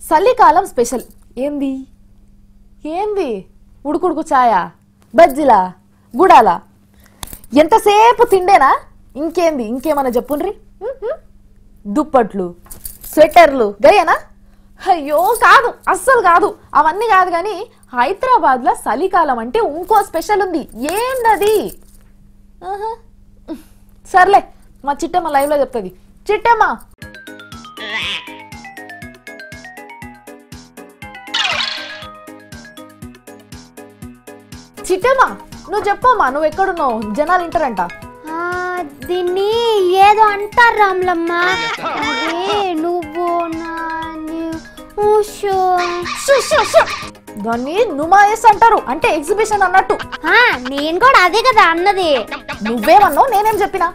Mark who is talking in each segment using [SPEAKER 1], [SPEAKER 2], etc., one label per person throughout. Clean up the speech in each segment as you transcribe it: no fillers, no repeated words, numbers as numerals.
[SPEAKER 1] చలికాలం స్పెషల్ ఏంది ఏంది ఉడుకుడుకు ఛాయ బజ్జిలా గుడాలా ఎంతసేపు తిండేనా ఇంకేంది ఇంకేమన్నా చెప్పుండ్రి దుప్పట్లు స్వెటర్లు గయ్యనా అయ్యో కాదు అస్సలు కాదు అవన్నీ కాదు కానీ హైదరాబాద్ లో చలికాలం అంటే ఇంకో స్పెషల్ ఉంది ఏందది సర్లే మా చిట్టమ్మ లైవ్ లో చెప్తుంది చిట్టమ్మ చిట్టమ్మా నువ్వు చెప్పమ్మా నువ్వు ఎక్కడున్నావు జనాలు వింటారంట
[SPEAKER 2] దీన్ని ఏదో అంటారు రాములమ్మ నువ్వు
[SPEAKER 1] దాన్ని నుమాయస్ అంటారు అంటే ఎగ్జిబిషన్ అన్నట్టు
[SPEAKER 2] నేను కూడా అదే కదా అన్నది
[SPEAKER 1] నువ్వేమన్నావు నేనేం చెప్పినా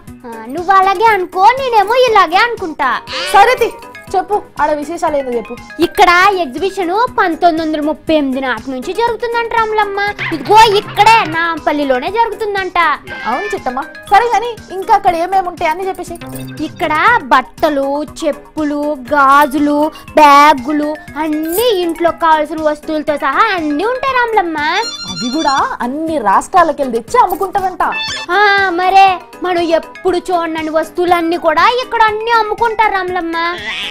[SPEAKER 2] నువ్వు అలాగే అనుకో నేనేమో ఇలాగే అనుకుంటా
[SPEAKER 1] సరేది చెప్పు ఆడ విశేషాలు ఏందో చెప్పు
[SPEAKER 2] ఇక్కడ ఎగ్జిబిషన్ 1938 నాటి నుంచి జరుగుతుందంట రాములమ్మ ఇదిగో ఇక్కడే నాంపల్లిలోనే జరుగుతుందంట
[SPEAKER 1] అవును చిట్టమ్మ సరే గాని ఇంకా అక్కడ ఏమేమి ఉంటాయి అని చెప్పేసి
[SPEAKER 2] ఇక్కడ బట్టలు చెప్పులు గాజులు బ్యాగులు అన్ని ఇంట్లో కావాల్సిన వస్తువులతో సహా అన్ని ఉంటాయి రాములమ్మ
[SPEAKER 1] అవి కూడా అన్ని రాష్ట్రాలకు వెళ్ళి తెచ్చి అమ్ముకుంటావంట
[SPEAKER 2] మరే మనం ఎప్పుడు చూడని వస్తువులన్నీ కూడా ఇక్కడ అన్ని అమ్ముకుంటారు రాములమ్మ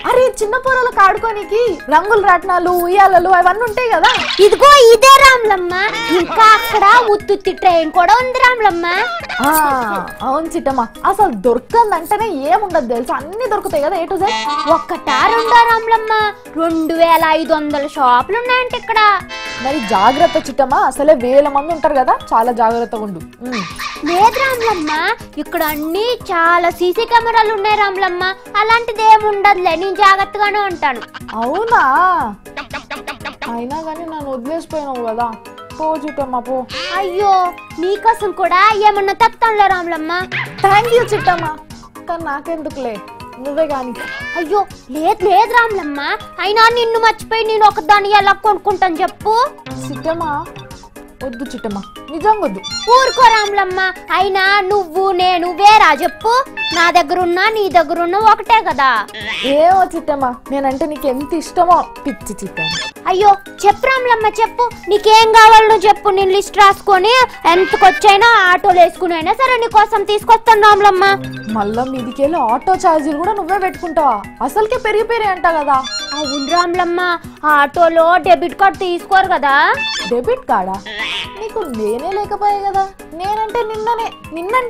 [SPEAKER 1] అరే చిన్న పొరలకు ఆడుకోనికి రంగుల రాట్నాలు ఉయ్యాలలు అవన్నీ ఉంటాయి కదా
[SPEAKER 2] ఇదిగో ఇదే రాములమ్మ ఇంకా అక్కడ ఉత్తుత్తి ట్రైన్ కూడా ఉంది రాములమ్మ
[SPEAKER 1] అవును చిట్టమ్మ అసలు దొరకందంటేనే ఏముండదు తెలుసా అన్ని దొరుకుతాయి కదా ఏ టు జెడ్
[SPEAKER 2] ఒక్కటా రెండో రాములమ్మ 2500 షాపులు ఉన్నాయంట ఇక్కడ
[SPEAKER 1] మరి జాగ్రత్త చిట్టమ్మ అసలే వేల మంది ఉంటారు కదా చాలా జాగ్రత్తగా ఉండు
[SPEAKER 2] లేదు రాములమ్మ ఇక్కడ అన్ని చాలా సీసీ కెమెరాలు ఉన్నాయి రాములమ్మ అలాంటిది ఏముండదులే నేను జాగ్రత్తగానే ఉంటాను
[SPEAKER 1] అవునా అయినా కానీ నన్ను వదిలేసిపోయినావు కదా పో చిట్టమ్మ పో
[SPEAKER 2] అయ్యో నీకోసం కూడా ఏమన్నా తక్కువలే రాములమ్మ
[SPEAKER 1] థ్యాంక్ యూ చిట్టమ్మ కానీ నాకెందుకులే నువ్వే గాని
[SPEAKER 2] అయ్యో లేదు లేదు రాములమ్మ అయినా నిన్ను మర్చిపోయి నేను ఒకదాన్ని ఎలా కొనుక్కుంటాను చెప్పు
[SPEAKER 1] చిట్టమ్మ వద్దు చిట్టమ్మ నిజంగా వద్దు
[SPEAKER 2] ఊరుకో రాములమ్మ అయినా నువ్వు నేను వేరా చెప్పు నా దగ్గర ఉన్నా నీ దగ్గర ఉన్నా ఒకటే కదా
[SPEAKER 1] ఏమో చిట్టమ్మ నేనంటే నీకు ఎంత ఇష్టమో పిచ్చి చిట్టమ్మ
[SPEAKER 2] అయ్యో చెప్పు రాములమ్మ చెప్పు నీకేం కావాలో చెప్పు నేను లిస్ట్ రాసుకొని ఎంతకొచ్చైనా ఆటోలు వేసుకునైనా సరే నీకోసం తీసుకొస్తాను రాములమ్మ
[SPEAKER 1] మళ్ళా మీదికెళ్ళి ఆటో ఛార్జీలు కూడా నువ్వే పెట్టుకుంటావా అసలుకే పెరిగిపోయాయి అంట కదా
[SPEAKER 2] అవును రాములమ్మ ఆటోలో డెబిట్ కార్డ్ తీసుకోరు కదా
[SPEAKER 1] డెబిట్ కార్డా నీకు నేనే లేకపోయా కదా నేనంటే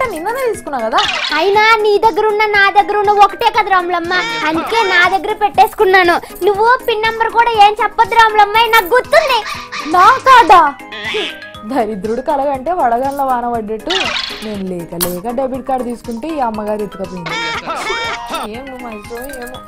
[SPEAKER 1] నిన్ననే తీసుకున్నా కదా
[SPEAKER 2] అయినా నీ దగ్గర ఉన్న నా దగ్గర ఉన్న ఒకటే కదా రాములమ్మ అందుకే నా దగ్గర పెట్టేసుకున్నాను నువ్వు పిన్ నంబర్ కూడా ఏం చెప్పొద్దు రాములమ్మ నాకు గుర్తుంది
[SPEAKER 1] నా కార్డా దరిద్రుడు కలగంటే వడగండ్ల వాన పడ్డట్టు నేను లేక డెబిట్ కార్డు తీసుకుంటే ఈ అమ్మగారు ఎత్తుకపోయింది ఏమో ఏమో